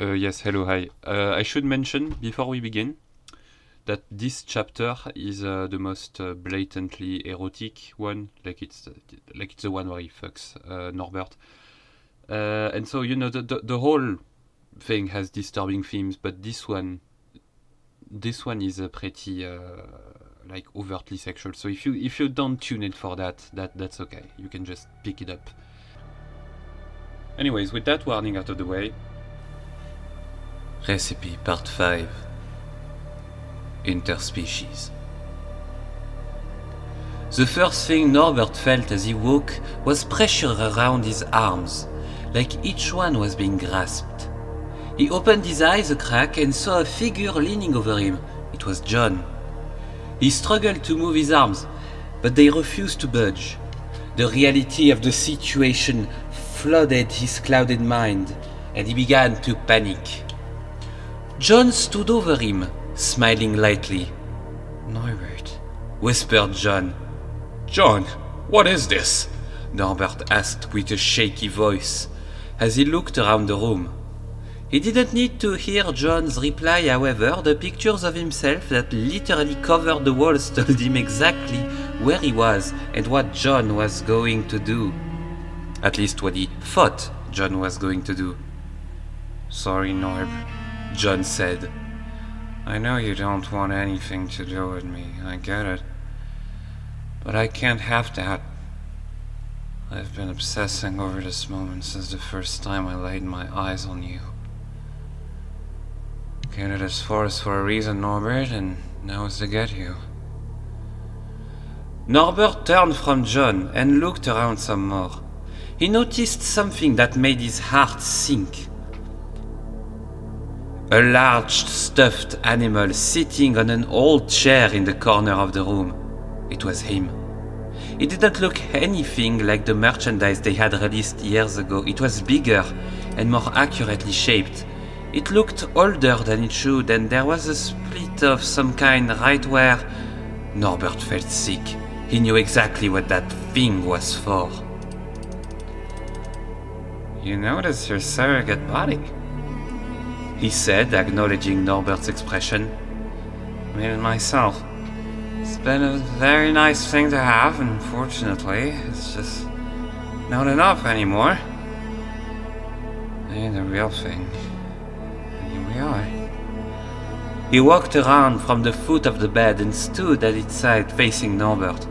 Yes, hello, hi. I should mention, before we begin, that this chapter is the most blatantly erotic one, like it's the one where he fucks Norbert. And so, the whole thing has disturbing themes, but this one is pretty like overtly sexual. So if you don't tune in for that's okay. You can just pick it up. Anyways, with that warning out of the way, Recipe Part 5 Interspecies. The first thing Norbert felt as he woke was pressure around his arms, like each one was being grasped. He opened his eyes a crack and saw a figure leaning over him. It was John. He struggled to move his arms, but they refused to budge. The reality of the situation flooded his clouded mind, and he began to panic. John stood over him, smiling lightly. "Norbert," whispered John. "John, what is this?" Norbert asked with a shaky voice, as he looked around the room. He didn't need to hear John's reply, however. The pictures of himself that literally covered the walls told him exactly where he was and what John was going to do. At least what he thought John was going to do. "Sorry, Norb," John said. "I know you don't want anything to do with me, I get it. But I can't have that. I've been obsessing over this moment since the first time I laid my eyes on you. Came to this forest for a reason, Norbert, and now it's to get you." Norbert turned from John and looked around some more. He noticed something that made his heart sink. A large stuffed animal sitting on an old chair in the corner of the room. It was him. It didn't look anything like the merchandise they had released years ago. It was bigger and more accurately shaped. It looked older than it should, and there was a split of some kind right where... Norbert felt sick. He knew exactly what that thing was for. "You notice your surrogate body?" he said, acknowledging Norbert's expression. "Made it myself. It's been a very nice thing to have, unfortunately. It's just not enough anymore. I need the real thing. And here we are." He walked around from the foot of the bed and stood at its side facing Norbert.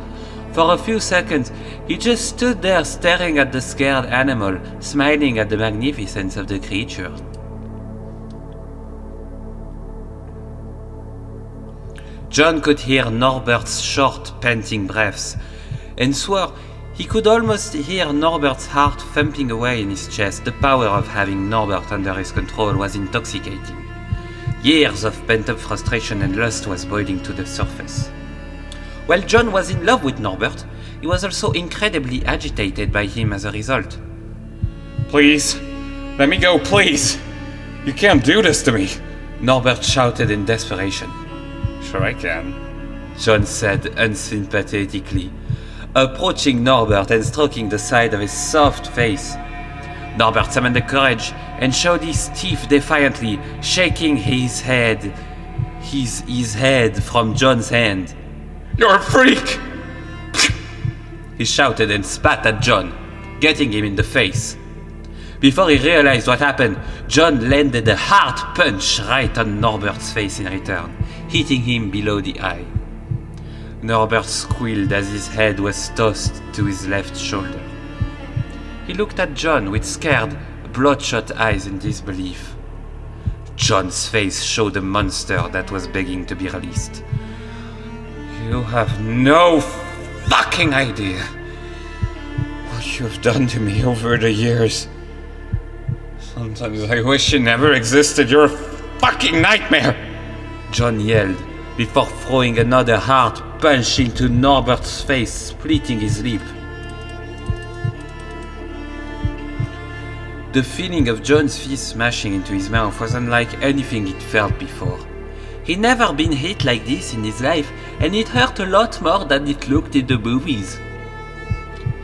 For a few seconds, he just stood there staring at the scared animal, smiling at the magnificence of the creature. John could hear Norbert's short, panting breaths, and swore he could almost hear Norbert's heart thumping away in his chest. The power of having Norbert under his control was intoxicating. Years of pent-up frustration and lust was boiling to the surface. While John was in love with Norbert, he was also incredibly agitated by him as a result. "Please, let me go, please! You can't do this to me!" Norbert shouted in desperation. "Sure I can," John said unsympathetically, approaching Norbert and stroking the side of his soft face. Norbert summoned the courage and showed his teeth defiantly, shaking his head from John's hand. "You're a freak!" he shouted and spat at John, getting him in the face. Before he realized what happened, John landed a hard punch right on Norbert's face in return, hitting him below the eye. Norbert squealed as his head was tossed to his left shoulder. He looked at John with scared, bloodshot eyes in disbelief. John's face showed a monster that was begging to be released. "You have no fucking idea what you've done to me over the years. Sometimes I wish you never existed. You're a fucking nightmare!" John yelled, before throwing another hard punch into Norbert's face, splitting his lip. The feeling of John's fist smashing into his mouth was unlike anything he'd felt before. He'd never been hit like this in his life, and it hurt a lot more than it looked in the movies.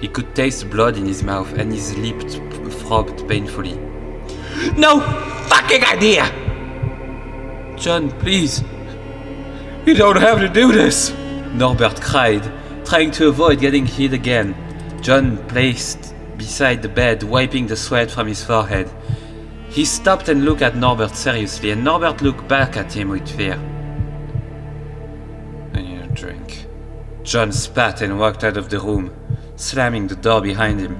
He could taste blood in his mouth, and his lips throbbed painfully. "No! Fuck fucking idea! John, please. You don't have to do this! Norbert cried, trying to avoid getting hit again. John placed beside the bed, wiping the sweat from his forehead. He stopped and looked at Norbert seriously, and Norbert looked back at him with fear. I need a drink. John spat and walked out of the room, slamming the door behind him.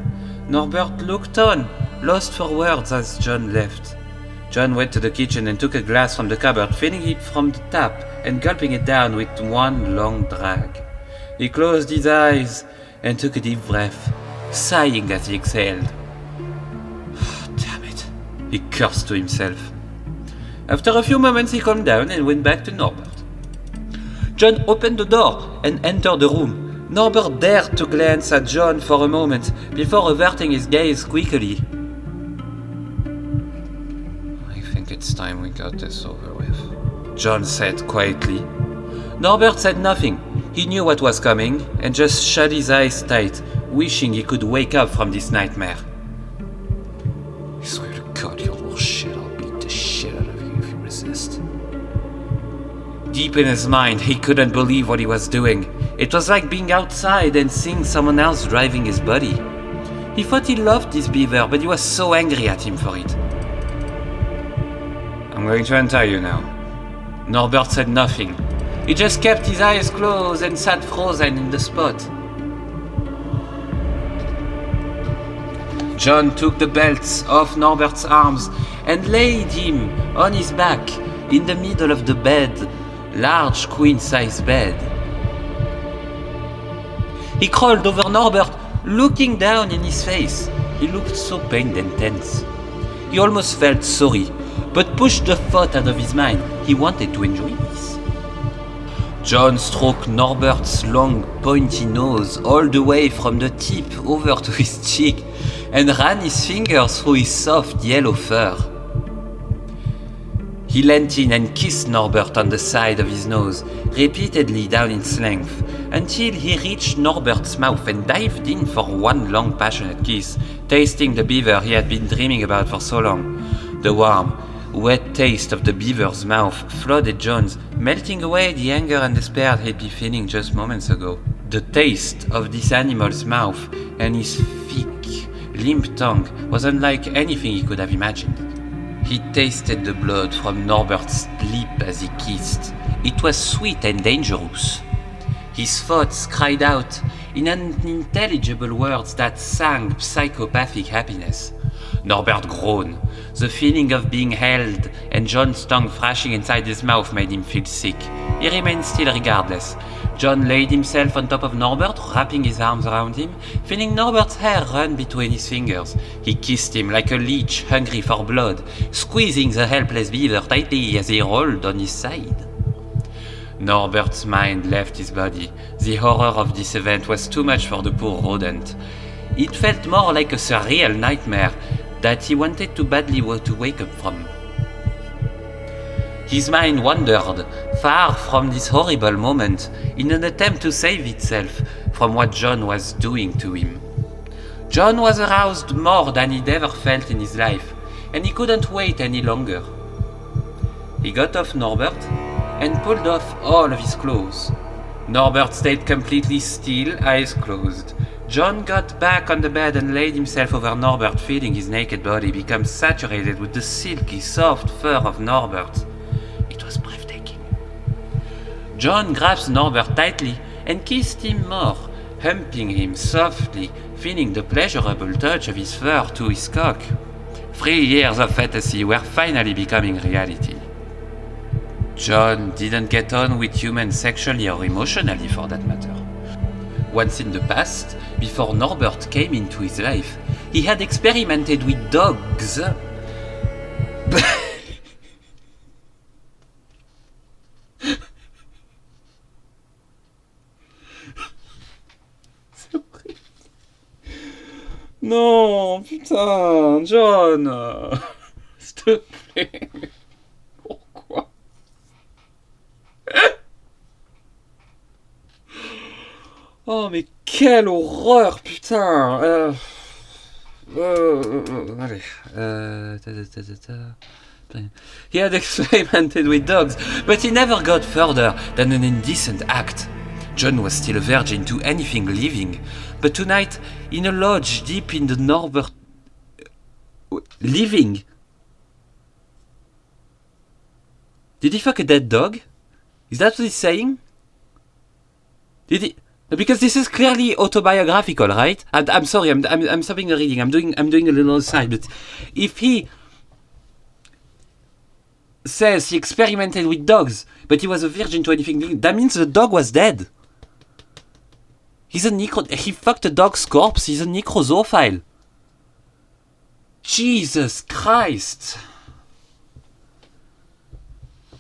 Norbert looked on, lost for words as John left. John went to the kitchen and took a glass from the cupboard, filling it from the tap and gulping it down with one long drag. He closed his eyes and took a deep breath, sighing as he exhaled. Damn it, he cursed to himself. After a few moments he calmed down and went back to Norbert. John opened the door and entered the room. Norbert dared to glance at John for a moment before averting his gaze quickly. It's time we got this over with, John said quietly. Norbert said nothing. He knew what was coming and just shut his eyes tight, wishing he could wake up from this nightmare. I swear to God, you little shit, I'll beat the shit out of you if you resist. Deep in his mind, he couldn't believe what he was doing. It was like being outside and seeing someone else driving his body. He thought he loved this beaver, but he was so angry at him for it. I'm going to untie you now. Norbert said nothing. He just kept his eyes closed and sat frozen in the spot. John took the belts off Norbert's arms and laid him on his back in the middle of the bed, large queen-size bed. He crawled over Norbert, looking down in his face. He looked so pained and tense. He almost felt sorry, but pushed the thought out of his mind. He wanted to enjoy this. John stroked Norbert's long, pointy nose all the way from the tip over to his cheek and ran his fingers through his soft yellow fur. He leant in and kissed Norbert on the side of his nose, repeatedly down its length, until he reached Norbert's mouth and dived in for one long, passionate kiss, tasting the beaver he had been dreaming about for so long. The warm, wet taste of the beaver's mouth flooded John's, melting away the anger and despair he'd been feeling just moments ago. The taste of this animal's mouth and his thick, limp tongue was unlike anything he could have imagined. He tasted the blood from Norbert's lip as he kissed. It was sweet and dangerous. His thoughts cried out in unintelligible words that sang psychopathic happiness. Norbert groaned. The feeling of being held and John's tongue thrashing inside his mouth made him feel sick. He remained still regardless. John laid himself on top of Norbert, wrapping his arms around him, feeling Norbert's hair run between his fingers. He kissed him like a leech hungry for blood, squeezing the helpless beaver tightly as he rolled on his side. Norbert's mind left his body. The horror of this event was too much for the poor rodent. It felt more like a surreal nightmare that he wanted too badly to wake up from. His mind wandered far from this horrible moment in an attempt to save itself from what John was doing to him. John was aroused more than he'd ever felt in his life, and he couldn't wait any longer. He got off Norbert and pulled off all of his clothes. Norbert stayed completely still, eyes closed. John got back on the bed and laid himself over Norbert, feeling his naked body become saturated with the silky, soft fur of Norbert. It was breathtaking. John grasped Norbert tightly and kissed him more, humping him softly, feeling the pleasurable touch of his fur to his cock. 3 years of fantasy were finally becoming reality. John didn't get on with humans sexually or emotionally for that matter. Once in the past, before Norbert came into his life, he had experimented with dogs. Non, putain, John, s'il te plaît, pourquoi? Oh mais quelle horreur, putain. Allez. He had experimented with dogs, but he never got further than an indecent act. John was still a virgin to anything living, but tonight, in a lodge deep in the Norbert... Living? Did he fuck a dead dog? Is that what he's saying? Did he... Because this is clearly autobiographical, right? I'm sorry, I'm stopping the reading. I'm doing a little aside, but if he says he experimented with dogs, but he was a virgin to anything living, that means the dog was dead. He fucked a dog's corpse. He's a necrozoophile. Jesus Christ.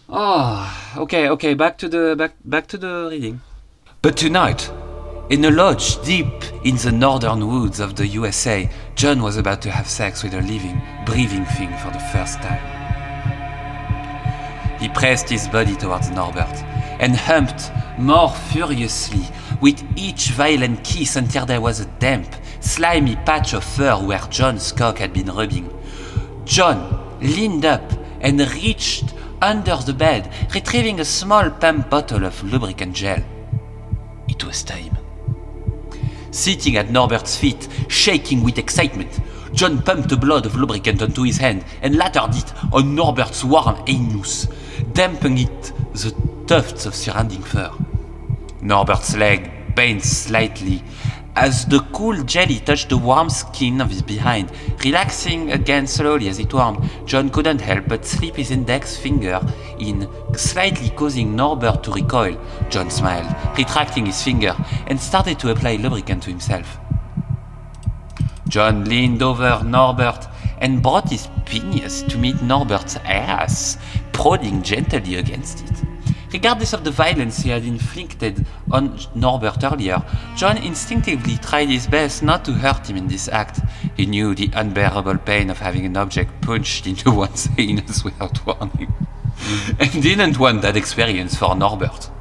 Oh, okay. Back to the reading. But tonight, in a lodge deep in the northern woods of the USA, John was about to have sex with a living, breathing thing for the first time. He pressed his body towards Norbert and humped more furiously with each violent kiss until there was a damp, slimy patch of fur where John's cock had been rubbing. John leaned up and reached under the bed, retrieving a small pump bottle of lubricant gel. It was time. Sitting at Norbert's feet, shaking with excitement, John pumped a blood of lubricant onto his hand and lattered it on Norbert's warm anus, damping it the tufts of surrounding fur. Norbert's leg bent slightly as the cool jelly touched the warm skin of his behind. Relaxing again slowly as it warmed, John couldn't help but slip his index finger in, slightly causing Norbert to recoil. John smiled, retracting his finger, and started to apply lubricant to himself. John leaned over Norbert and brought his penis to meet Norbert's ass, prodding gently against it. Regardless of the violence he had inflicted on Norbert earlier, John instinctively tried his best not to hurt him in this act. He knew the unbearable pain of having an object punched into one's anus without warning, and didn't want that experience for Norbert.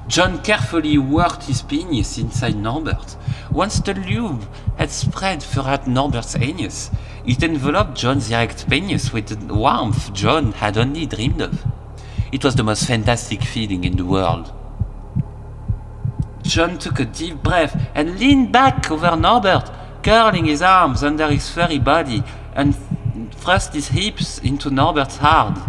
John carefully worked his penis inside Norbert. Once the lube had spread throughout Norbert's anus, it enveloped John's erect penis with the warmth John had only dreamed of. It was the most fantastic feeling in the world. John took a deep breath and leaned back over Norbert, curling his arms under his furry body and thrust his hips into Norbert's heart.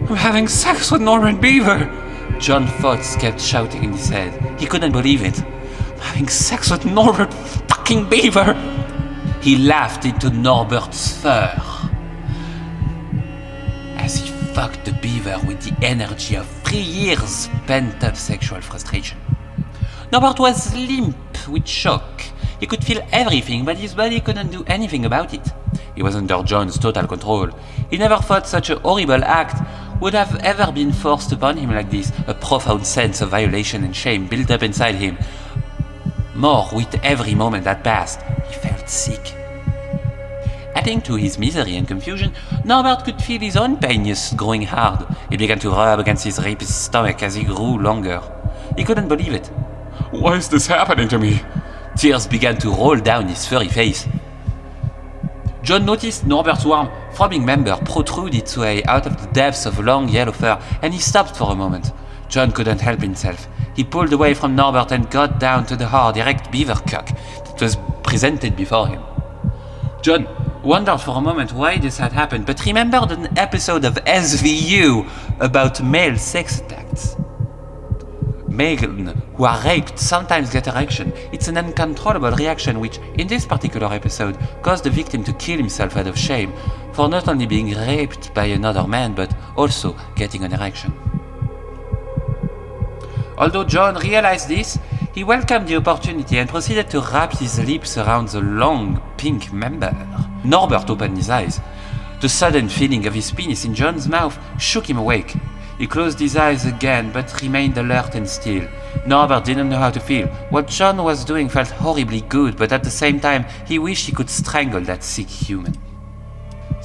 "I'm having sex with Norbert Beaver!" John's thoughts kept shouting in his head. He couldn't believe it. "I'm having sex with Norbert fucking Beaver!" He laughed into Norbert's fur as he fucked the beaver with the energy of 3 years pent-up sexual frustration. Norbert was limp with shock. He could feel everything, but his body couldn't do anything about it. He was under John's total control. He never thought such a horrible act would have ever been forced upon him like this. A profound sense of violation and shame built up inside him. More with every moment that passed. He felt sick. Adding to his misery and confusion, Norbert could feel his own penis growing hard. It began to rub against his rapist's stomach as he grew longer. He couldn't believe it. "Why is this happening to me?" Tears began to roll down his furry face. John noticed Norbert's warm, throbbing member protrude its way out of the depths of long yellow fur, and he stopped for a moment. John couldn't help himself. He pulled away from Norbert and got down to the hard, erect beaver cock that was presented before him. John wondered for a moment why this had happened, but remembered an episode of SVU about male sex attacks. Men who are raped sometimes get erection. It's an uncontrollable reaction which, in this particular episode, caused the victim to kill himself out of shame for not only being raped by another man, but also getting an erection. Although John realized this, he welcomed the opportunity and proceeded to wrap his lips around the long, pink member. Norbert opened his eyes. The sudden feeling of his penis in John's mouth shook him awake. He closed his eyes again, but remained alert and still. Norbert didn't know how to feel. What John was doing felt horribly good, but at the same time, he wished he could strangle that sick human.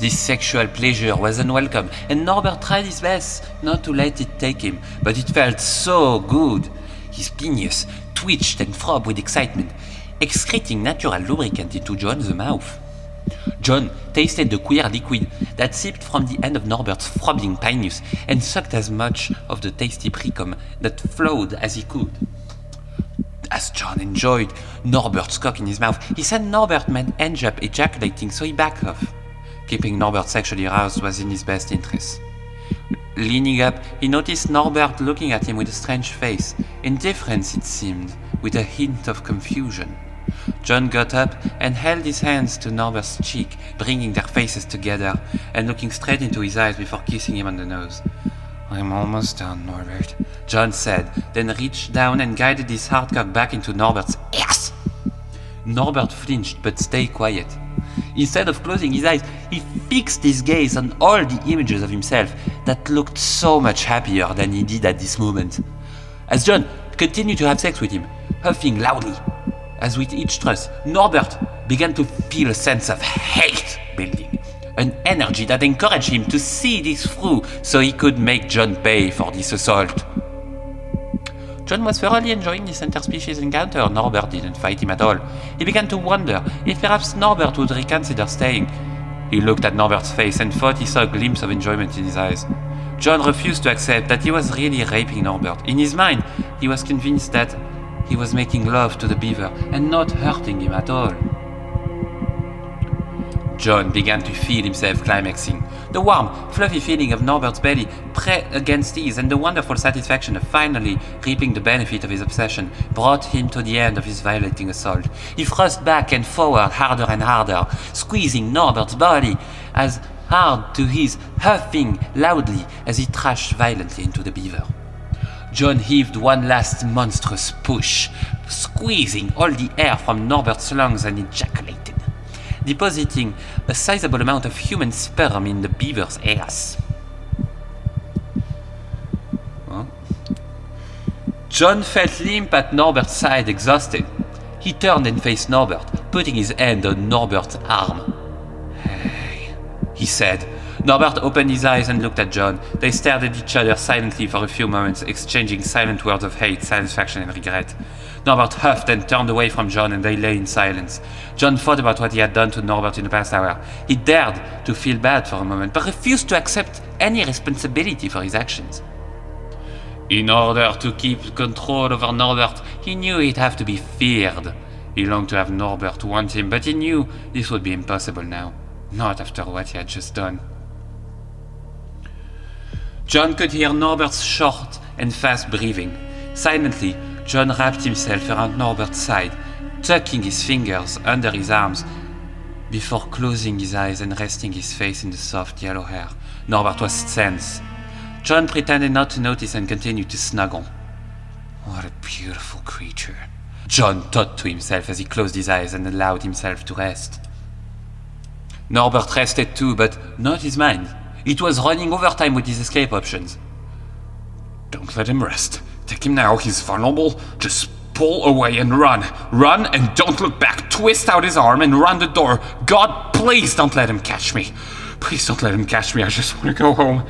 This sexual pleasure was unwelcome, and Norbert tried his best not to let it take him, but it felt so good. His penis twitched and throbbed with excitement, excreting natural lubricant into John's mouth. John tasted the queer liquid that seeped from the end of Norbert's throbbing penis and sucked as much of the tasty precum that flowed as he could. As John enjoyed Norbert's cock in his mouth, he said Norbert might end up ejaculating, so he backed off. Keeping Norbert sexually aroused was in his best interest. Leaning up, he noticed Norbert looking at him with a strange face, indifference it seemed, with a hint of confusion. John got up and held his hands to Norbert's cheek, bringing their faces together and looking straight into his eyes before kissing him on the nose. I'm almost done, Norbert, John said, then reached down and guided his hard cock back into Norbert's ass. Norbert flinched but stayed quiet. Instead of closing his eyes, he fixed his gaze on all the images of himself that looked so much happier than he did at this moment. As John continued to have sex with him, huffing loudly, as with each thrust, Norbert began to feel a sense of hate building, an energy that encouraged him to see this through so he could make John pay for this assault. John was thoroughly enjoying this interspecies encounter. Norbert didn't fight him at all. He began to wonder if perhaps Norbert would reconsider staying. He looked at Norbert's face and thought he saw a glimpse of enjoyment in his eyes. John refused to accept that he was really raping Norbert. In his mind, he was convinced that he was making love to the beaver and not hurting him at all. John began to feel himself climaxing. The warm, fluffy feeling of Norbert's belly pressed against his and the wonderful satisfaction of finally reaping the benefit of his obsession brought him to the end of his violating assault. He thrust back and forward harder and harder, squeezing Norbert's body as hard to his, huffing loudly as he thrashed violently into the beaver. John heaved one last monstrous push, squeezing all the air from Norbert's lungs and ejaculated, depositing a sizable amount of human sperm in the beaver's ass. Huh? John felt limp at Norbert's side, exhausted. He turned and faced Norbert, putting his hand on Norbert's arm. "Hey," he said. Norbert opened his eyes and looked at John. They stared at each other silently for a few moments, exchanging silent words of hate, satisfaction, and regret. Norbert huffed and turned away from John, and they lay in silence. John thought about what he had done to Norbert in the past hour. He dared to feel bad for a moment, but refused to accept any responsibility for his actions. In order to keep control over Norbert, he knew he'd have to be feared. He longed to have Norbert want him, but he knew this would be impossible now. Not after what he had just done. John could hear Norbert's short and fast breathing. Silently, John wrapped himself around Norbert's side, tucking his fingers under his arms before closing his eyes and resting his face in the soft yellow hair. Norbert was tense. John pretended not to notice and continued to snuggle. What a beautiful creature, John thought to himself as he closed his eyes and allowed himself to rest. Norbert rested too, but not his mind. It was running overtime with his escape options. Don't let him rest. Take him now, he's vulnerable. Just pull away and run. Run and don't look back. Twist out his arm and run the door. God, please don't let him catch me. Please don't let him catch me. I just want to go home.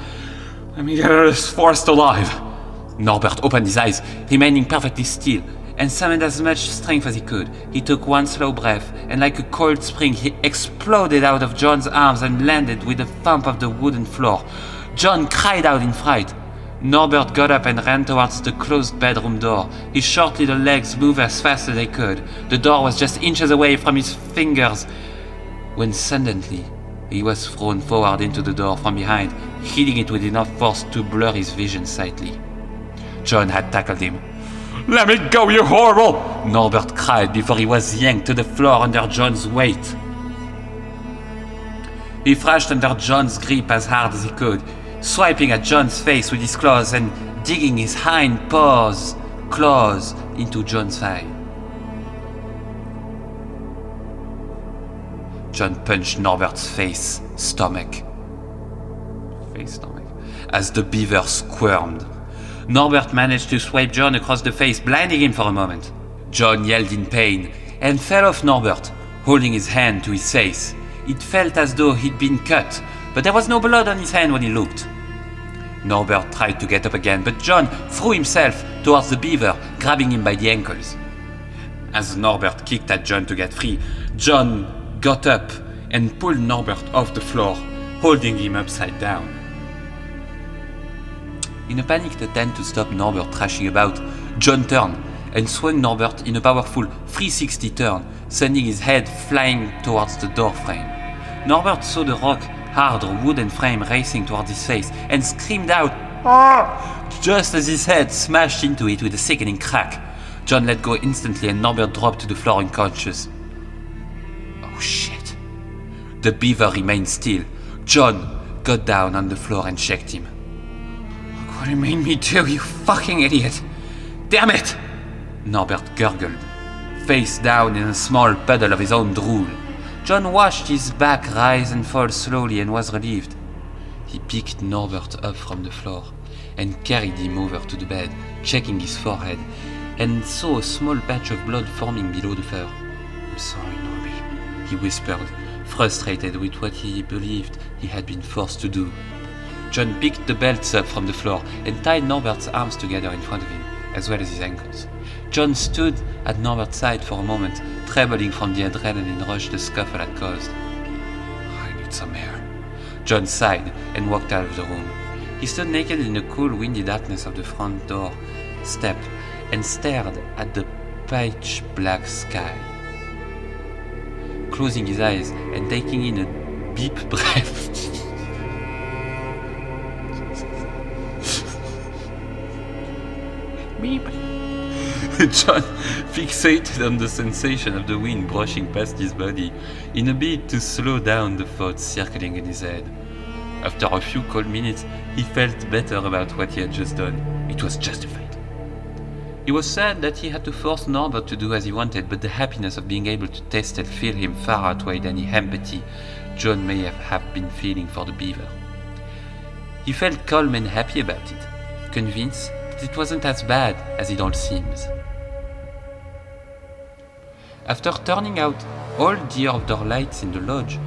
Let me get out of this forest alive. Norbert opened his eyes, remaining perfectly still, and summoned as much strength as he could. He took one slow breath, and like a coiled spring, he exploded out of John's arms and landed with a thump of the wooden floor. John cried out in fright. Norbert got up and ran towards the closed bedroom door. His short little legs moved as fast as they could. The door was just inches away from his fingers when suddenly he was thrown forward into the door from behind, hitting it with enough force to blur his vision slightly. John had tackled him. Let me go, you horrible! Norbert cried before he was yanked to the floor under John's weight. He thrashed under John's grip as hard as he could, swiping at John's face with his claws and digging his hind claws into John's thigh. John punched Norbert's stomach, as the beaver squirmed. Norbert managed to swipe John across the face, blinding him for a moment. John yelled in pain and fell off Norbert, holding his hand to his face. It felt as though he'd been cut, but there was no blood on his hand when he looked. Norbert tried to get up again, but John threw himself towards the beaver, grabbing him by the ankles. As Norbert kicked at John to get free, John got up and pulled Norbert off the floor, holding him upside down. In a panicked attempt to stop Norbert thrashing about, John turned and swung Norbert in a powerful 360 turn, sending his head flying towards the door frame. Norbert saw the rock, hard wooden frame racing towards his face and screamed out, "Ah!" just as his head smashed into it with a sickening crack. John let go instantly and Norbert dropped to the floor unconscious. Oh shit. The beaver remained still. John got down on the floor and checked him. "Look what you made me do, you fucking idiot! Damn it!" Norbert gurgled, face down in a small puddle of his own drool. John watched his back rise and fall slowly and was relieved. He picked Norbert up from the floor and carried him over to the bed, checking his forehead, and saw a small patch of blood forming below the fur. "I'm sorry, Norbert," he whispered, frustrated with what he believed he had been forced to do. John picked the belts up from the floor and tied Norbert's arms together in front of him, as well as his ankles. John stood at Norbert's side for a moment, trembling from the adrenaline rush the scuffle had caused. "I need some air." John sighed and walked out of the room. He stood naked in the cool, windy darkness of the front door step and stared at the pitch-black sky. Closing his eyes and taking in a deep breath. Beep. John fixated on the sensation of the wind brushing past his body in a bid to slow down the thoughts circling in his head. After a few cold minutes, he felt better about what he had just done. It was justified. He was sad that he had to force Norbert to do as he wanted, but the happiness of being able to taste and feel him far outweighed any empathy John may have been feeling for the beaver. He felt calm and happy about it, convinced that it wasn't as bad as it all seems. After turning out all the outdoor lights in the lodge,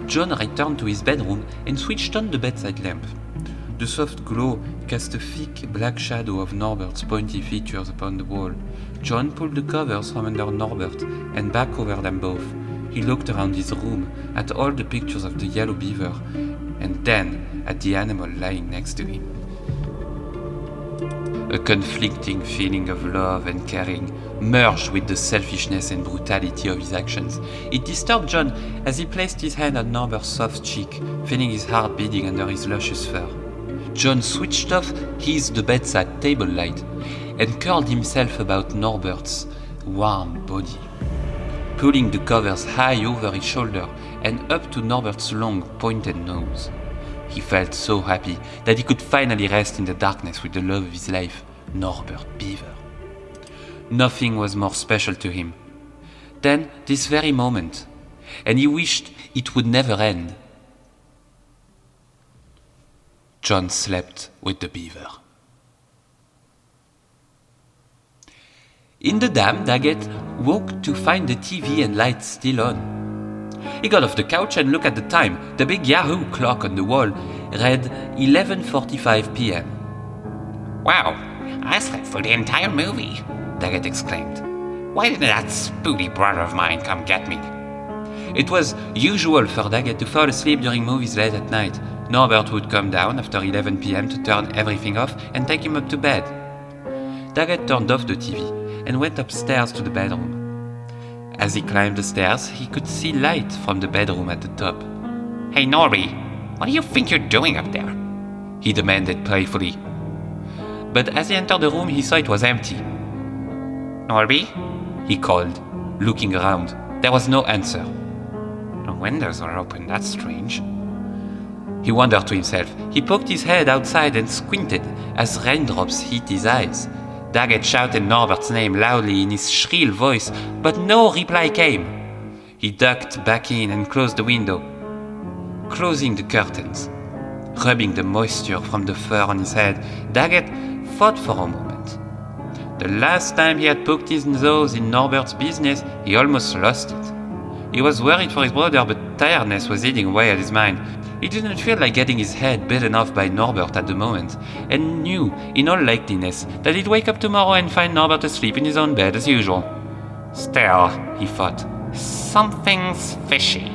John returned to his bedroom and switched on the bedside lamp. The soft glow cast a thick black shadow of Norbert's pointy features upon the wall. John pulled the covers from under Norbert and back over them both. He looked around his room at all the pictures of the yellow beaver and then at the animal lying next to him. A conflicting feeling of love and caring merged with the selfishness and brutality of his actions. It disturbed John as he placed his hand on Norbert's soft cheek, feeling his heart beating under his luscious fur. John switched off the bedside table light and curled himself about Norbert's warm body, pulling the covers high over his shoulder and up to Norbert's long, pointed nose. He felt so happy that he could finally rest in the darkness with the love of his life, Norbert Beaver. Nothing was more special to him than this very moment, and he wished it would never end. John slept with the beaver. In the dam, Daggett woke to find the TV and lights still on. He got off the couch and looked at the time. The big Yahoo clock on the wall read 11:45 p.m. "Wow, I slept for the entire movie," Daggett exclaimed. "Why didn't that spooky brother of mine come get me?" It was usual for Daggett to fall asleep during movies late at night. Norbert would come down after 11 p.m. to turn everything off and take him up to bed. Daggett turned off the TV and went upstairs to the bedroom. As he climbed the stairs, he could see light from the bedroom at the top. "Hey, Norby, what do you think you're doing up there?" he demanded playfully. But as he entered the room, he saw it was empty. "Norby?" he called, looking around. There was no answer. "The windows are open, that's strange." He wondered to himself. He poked his head outside and squinted as raindrops hit his eyes. Daggett shouted Norbert's name loudly in his shrill voice, but no reply came. He ducked back in and closed the window, closing the curtains. Rubbing the moisture from the fur on his head, Daggett thought for a moment. The last time he had poked his nose in Norbert's business, he almost lost it. He was worried for his brother, but tiredness was eating away at his mind. He didn't feel like getting his head bitten off by Norbert at the moment, and knew, in all likeliness, that he'd wake up tomorrow and find Norbert asleep in his own bed as usual. Still, he thought, something's fishy.